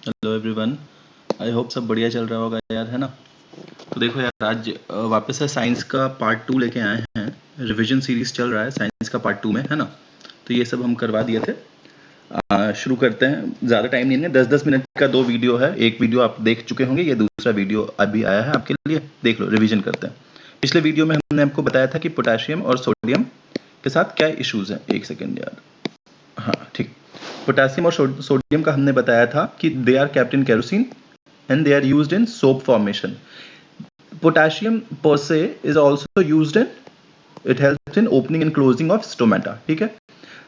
Hello everyone, I hope सब बढ़िया चल रहा होगा यार, है ना। तो देखो यार, आज वापस से साइंस का पार्ट 2 लेके आए हैं। रिवीजन सीरीज चल रहा है साइंस का पार्ट 2 में, है ना। तो ये सब हम करवा दिए थे। शुरू करते हैं, ज़्यादा टाइम नहीं है। 10-10 मिनट का 2 वीडियो है। एक वीडियो आप देख चुके होंगे, ये दूसरा वीडियो अभी आया है आपके लिए, देख लो, रिवीजन करते हैं। पिछले वीडियो में हमने आपको बताया था कि पोटाशियम और सोडियम के साथ क्या इश्यूज हैं। एक सेकेंड यार, हाँ ठीक। पोटेशियम और सोडियम का हमने बताया था कि they are kept in kerosene and they are used in soap formation. Potassium per se is also used in, it helps in opening and closing of stomata. ठीक है,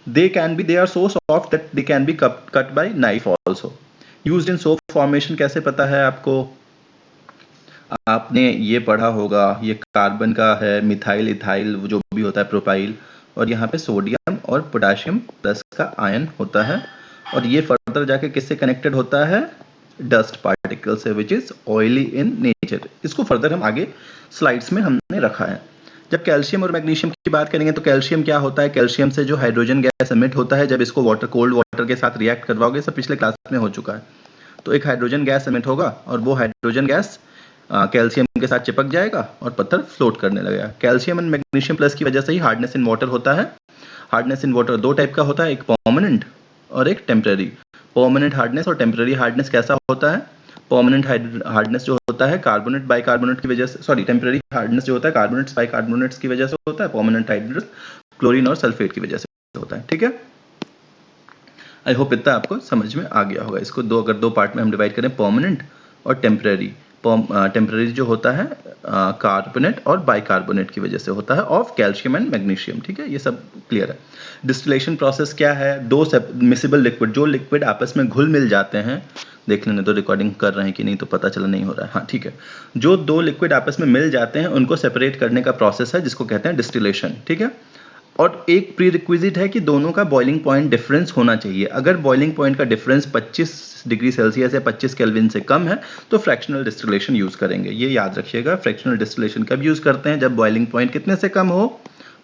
they are so soft that they can be cut by knife also. Used in soap formation कैसे पता है आपको? आपने ये पढ़ा होगा, ये कार्बन का है, मिथाइल इथाइल जो भी होता है, प्रोपाइल, और यहाँ पे सोडियम और पोटाशियम प्लस का आयन होता है, और ये फर्दर जाके किससे कनेक्टेड होता है? डस्ट पार्टिकल से, which is oily in nature. इसको फर्दर हम आगे स्लाइड्स में हमने रखा है। जब कैल्शियम और मैग्नीशियम की बात करेंगे तो कैल्शियम क्या होता है? कैल्शियम से जो हाइड्रोजन गैस एमिट होता है, जब इसको वाटर, कोल्ड वाटर के साथ रिएक्ट करवाओगे, सब पिछले क्लास में हो चुका है, तो एक हाइड्रोजन गैस एमिट होगा, और वो हाइड्रोजन गैस कैल्शियम के साथ चिपक जाएगा और पत्थर फ्लोट करने लगेगा। कैल्शियम एंड मैग्नीशियम प्लस की वजह से ही हार्डनेस इन वाटर होता है। हार्डनेस इन वाटर दो टाइप का होता है, एक परमानेंट और एक टेम्पररी। परमानेंट हार्डनेस और टेम्पररी हार्डनेस कैसा होता है? परमानेंट हार्डनेस जो होता है कार्बोनेट बाइकार्बोनेट की वजह से, सॉरी, टेम्पररी हार्डनेस जो होता है कार्बोनेट्स बाइकार्बोनेट्स की वजह से होता है। परमानेंट हार्डनेस क्लोरीन और सल्फेट की वजह से होता है। ठीक है, आई होप इतना आपको समझ में आ गया होगा। इसको अगर दो पार्ट में हम डिवाइड करें, परमानेंट और टेम्पररी। टेम्पररी जो होता है कार्बोनेट और बाइकार्बोनेट की वजह से होता है, ऑफ कैल्शियम एंड मैग्नीशियम। ठीक है, ये सब क्लियर है। डिस्टिलेशन प्रोसेस क्या है? दो मिसिबल लिक्विड, जो लिक्विड आपस में घुल मिल जाते हैं, देख लेने तो रिकॉर्डिंग कर रहे हैं कि नहीं, तो पता चला नहीं हो रहा है। हाँ ठीक है, जो दो लिक्विड आपस में मिल जाते हैं उनको सेपरेट करने का प्रोसेस है, जिसको कहते हैं डिस्टिलेशन। ठीक है, और एक प्री रिक्विजिट है कि दोनों का बॉइलिंग पॉइंट डिफरेंस होना चाहिए। अगर बॉइलिंग पॉइंट का डिफरेंस 25 डिग्री सेल्सियस या 25 केल्विन से कम है तो फ्रैक्शनल डिस्टिलेशन यूज करेंगे। ये याद रखिएगा, फ्रैक्शनल डिस्टिलेशन कब यूज करते हैं? जब बॉइलिंग पॉइंट कितने से कम हो?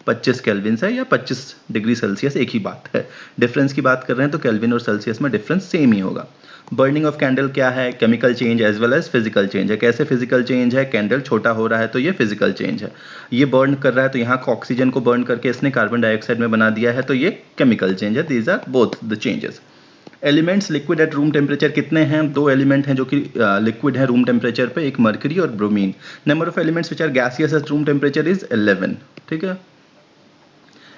25 केल्विन से या 25 डिग्री सेल्सियस, एक ही बात है। डिफरेंस की बात कर रहे हैं तो केल्विन और सेल्सियस में डिफरेंस सेम ही होगा। बर्निंग ऑफ कैंडल क्या है? Chemical change as well as physical change है। कैसे फिजिकल चेंज है? कैंडल छोटा हो रहा है तो ये फिजिकल चेंज है। ये बर्न कर रहा है तो यहाँ ऑक्सीजन को बर्न करके इसने कार्बन डाइऑक्साइड में बना दिया है, तो ये केमिकल चेंज है। These are both the changes. Elements liquid at room temperature कितने हैं? दो एलिमेंट हैं जो कि लिक्विड है रूम टेम्परेचर पे, एक मर्करी और bromine. Number of elements which are gaseous at room temperature is 11। ठीक है,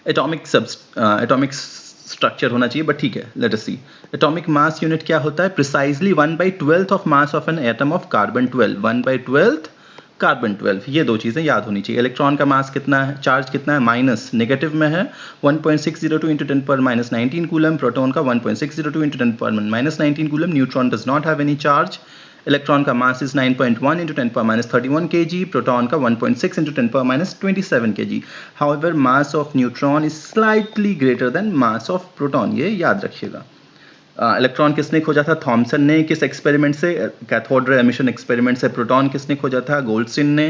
एटॉमिक स्ट्रक्चर होना चाहिए, बट ठीक है, लेट अस सी। एटॉमिक मास यूनिट क्या होता है? Precisely 1/12 of mass of an atom of carbon 12। 1/12 carbon 12, ये दो चीजें याद होनी चाहिए। इलेक्ट्रॉन का मास कितना है? चार्ज कितना है? माइनस, नेगेटिव में है, 1.602 इंटू 10⁻19 कूलम। प्रोटॉन का 1.602 into 10⁻19 coulomb. Neutron does not have any charge. Electron का mass is 9.1 into 10⁻31 kg। Proton का 1.6 into 10⁻27 kg। However mass of neutron is slightly greater than mass of proton, ये याद रखिएगा। Electron किसने खोजा था? Thompson ने। किस एक्सपेरिमेंट से? कैथोड रे एमिशन एक्सपेरिमेंट से। प्रोटॉन किसने खोजा था? गोल्डस्टीन ने।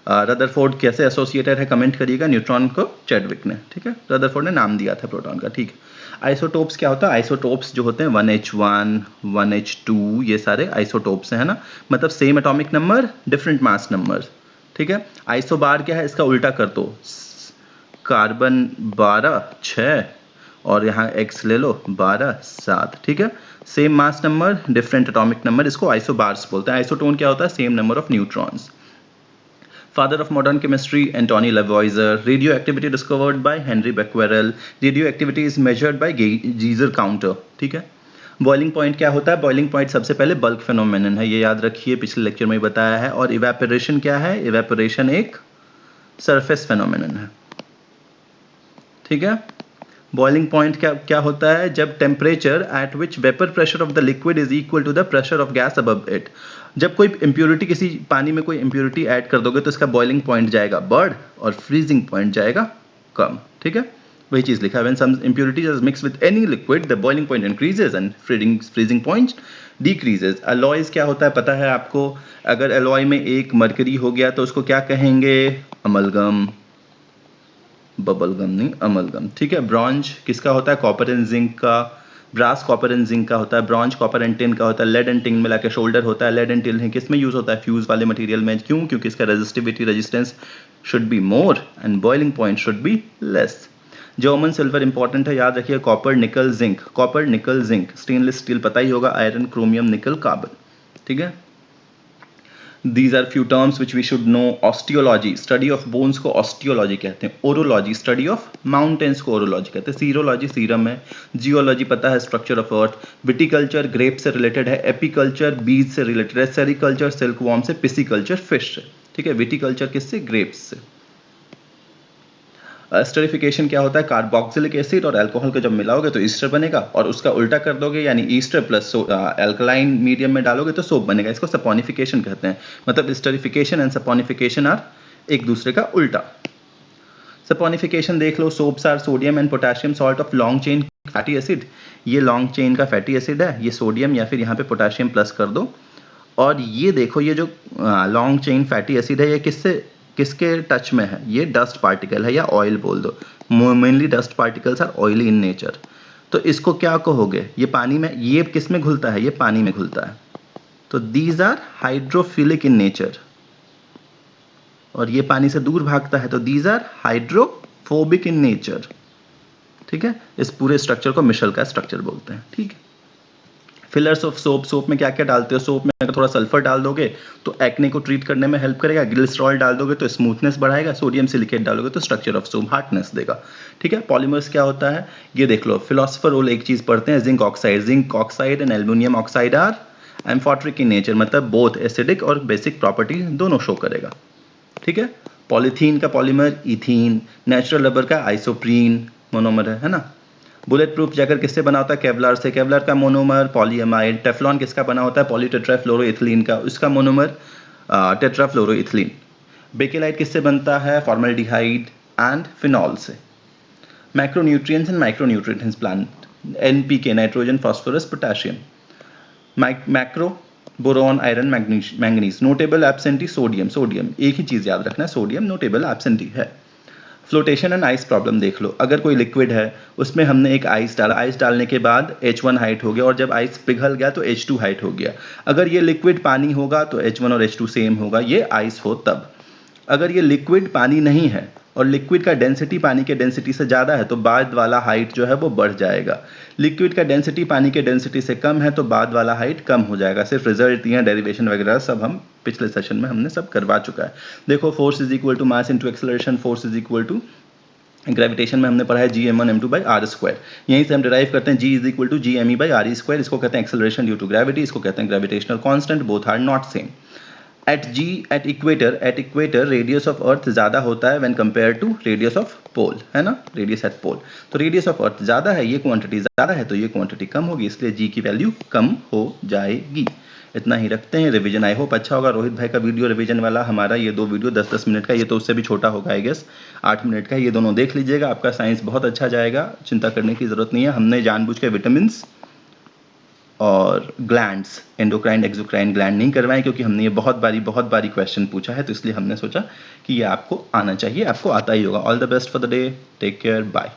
रदरफोर्ड कैसे एसोसिएटेड है? कमेंट करिएगा। न्यूट्रॉन को चैडविक ने। ठीक है, रदरफोर्ड ने नाम दिया था प्रोटॉन का। ठीक है, आइसोटोप्स क्या होता है? आइसोटोप्स जो होते हैं 1H1 1H2, ये सारे आइसोटोप्स हैं, है ना। मतलब same atomic number, different mass number. ठीक है, आइसोबार क्या है? इसका उल्टा कर दो, कार्बन 12 6 और यहाँ x ले लो 12 7। ठीक है, same mass number, different atomic number, इसको आइसोबार्स बोलते हैं। आइसोटोन क्या होता है? Same number of neutrons. Father of modern chemistry, Antony Lavoisier. Radioactivity discovered by Henry Becquerel. Radioactivity is measured by Geiger counter. ठीक है, बॉइलिंग पॉइंट क्या होता है? बॉइलिंग पॉइंट सबसे पहले बल्क फेनोमेनन है, ये याद रखिए, पिछले लेक्चर में बताया है। और इवेपोरेशन क्या है? इवेपोरेशन एक सरफेस फेनोमेनन है। ठीक है, बॉइलिंग पॉइंट क्या होता है? जब temperature at which vapour pressure of the liquid is equal to the pressure of gas above it. जब कोई इंप्योरिटी, किसी पानी में कोई इंप्योरिटी ऐड कर दोगे तो इसका बॉइलिंग पॉइंट जाएगा बढ़ और फ्रीजिंग पॉइंट जाएगा कम। ठीक है, वही चीज लिखा है। When some impurities is mixed with any liquid, the boiling point increases and freezing point decreases. alloys क्या होता है पता है आपको? अगर alloy में एक मरकरी हो गया तो उसको क्या कहेंगे? अमलगम, बबलगम नहीं, अमलगम। ठीक है, ब्रॉन्ज किसका होता है? कॉपर एंड जिंक का। ब्रास कॉपर एंड जिंक का होता है, ब्रॉन्ज कॉपर एंड टिन का होता है, लेड एंड टिन मिला के शोल्डर होता है। लेड एंड टिन किस में यूज होता है? फ्यूज वाले मटेरियल में। क्यों? क्योंकि इसका resistivity resistance should be more and boiling point should be less. German silver important है, याद रखिए। Copper nickel zinc, copper nickel zinc. Stainless steel पता ही होगा, आयरन क्रोमियम निकल कार्बन, ठीक है। These are few terms which we should know. Osteology, study of bones को osteology कहते हैं। Orology, study of mountains को orology कहते हैं। Serology सीरम है। Geology पता है, structure of earth। Viticulture grape से related है। Apiculture bees से related है। Sericulture silkworm से। Pisciculture fish से, ठीक है। Viticulture किससे? grapes से। स्टरीफिकेशन क्या होता है? कार्बोक्सिलिक एसिड और अल्कोहल को जब मिलाओगे तो ईस्टर बनेगा, और उसका उल्टा कर दोगे यानी ईस्टर प्लस अल्कलाइन मीडियम में डालोगे तो सोप बनेगा। इसको सपोनिफिकेशन कहते हैं। मतलब स्टरीफिकेशन एंड सपोनिफिकेशन आर एक दूसरे का उल्टा। सपोनिफिकेशन देख लो, soaps are sodium and potassium salt of long chain fatty acid. ये लॉन्ग चेन का फैटी एसिड है, ये सोडियम या फिर यहाँ पे पोटेशियम प्लस कर दो। और ये देखो, ये जो लॉन्ग चेन फैटी एसिड है, ये किसके टच में है? ये डस्ट पार्टिकल है या ऑयल बोल दो। Mainly dust particles are oily in nature. तो इसको क्या कहोगे? ये पानी में, ये किस में घुलता है? ये पानी में घुलता है। तो these are hydrophilic in nature, और ये पानी से दूर भागता है, तो these are hydrophobic in nature, ठीक है। इस पूरे स्ट्रक्चर को मिशेल का स्ट्रक्चर बोलते हैं, ठीक है। फिलर्स ऑफ सोप, सोप में क्या क्या डालते हो? सोप में अगर थोड़ा सल्फर डाल दोगे तो एक्ने को ट्रीट करने में हेल्प करेगा। ग्लिसरॉल डाल दोगे तो स्मूथनेस बढ़ाएगा। सोडियम सिलिकेट डालोगे तो स्ट्रक्चर ऑफ सोप हार्डनेस देगा, ठीक है। पॉलीमर्स क्या होता है? ये देख लो, फिलोसफर रोल एक चीज पढ़ते हैं, zinc oxide. Zinc oxide and aluminium oxide are amphoteric in nature, मतलब बोथ एसिडिक और बेसिक प्रॉपर्टी दोनों शो करेगा, ठीक है। पॉलीथीन का पॉलीमर इथीन। नेचुरल रबर का आइसोप्रीन मोनोमर है ना। बुलेट प्रूफ जैकेट किससे बना होता है? केवलार से। केवलार का मोनोमर पॉलीएमाइड। टेफ्लॉन किसका बना होता है? पॉलीटेट्राफ्लोरोइथिलीन का, उसका मोनोमर टेट्राफ्लोरोइथिलीन। बेकेलाइट किससे बनता है? फॉर्मल्डिहाइड एंड फिनॉल से। Macronutrients and micronutrients plant, NPK nitrogen phosphorus potassium. Macro boron iron manganese. Notable absentee sodium, sodium एक ही चीज याद रखना है, सोडियम नोटेबल एब्सेंटी है। फ्लोटेशन एंड आइस प्रॉब्लम देख लो, अगर कोई लिक्विड है उसमें हमने एक आइस डाला, आइस डालने के बाद H1 हाइट हो गया, और जब आइस पिघल गया तो H2 हाइट हो गया। अगर ये लिक्विड पानी होगा तो H1 और H2 सेम होगा, ये आइस हो तब। अगर ये लिक्विड पानी नहीं है और लिक्विड का डेंसिटी पानी के डेंसिटी से ज़्यादा है तो बाद वाला हाइट जो है वो बढ़ जाएगा। लिक्विड का डेंसिटी पानी के डेंसिटी से कम है तो बाद वाला हाइट कम हो जाएगा। सिर्फ रिजल्ट या डेरिवेशन वगैरह सब हम पिछले सेशन में हमने सब करवा चुका है। देखो, force is equal to mass into acceleration, force is equal to gravitation में हमने पढ़ा है Gm1m2/r²। यहीं से हम डिराइव करते हैं G is equal to Gme/re²। इसको कहते हैं एक्सेलरेशन ड्यू टू ग्रेविटी, इसको कहते हैं gravitational constant, both are not same. At equator radius of earth ज्यादा होता है when compare to radius of pole, है ना, रेडियस एट पोल। तो रेडियस ऑफ अर्थ ज्यादा है, ये क्वांटिटी ज्यादा है तो ये क्वांटिटी कम होगी, इसलिए G की वैल्यू कम हो जाएगी। इतना ही रखते हैं। रिवीजन आई होप अच्छा होगा। रोहित भाई का वीडियो रिवीजन वाला, हमारा ये 2 वीडियो 10-10 मिनट का, ये तो उससे भी छोटा होगा आई गेस, 8 मिनट का। ये दोनों देख लीजिएगा, आपका साइंस बहुत अच्छा जाएगा, चिंता करने की जरूरत नहीं है। हमने जानबूझ के विटामिन और ग्लैंड्स, एंडोक्राइन एक्सोक्राइन ग्लैंड नहीं करवाएं, क्योंकि हमने ये बहुत बारी क्वेश्चन पूछा है, तो इसलिए हमने सोचा कि ये आपको आना चाहिए, आपको आता ही होगा। All the best for the day, take care, bye.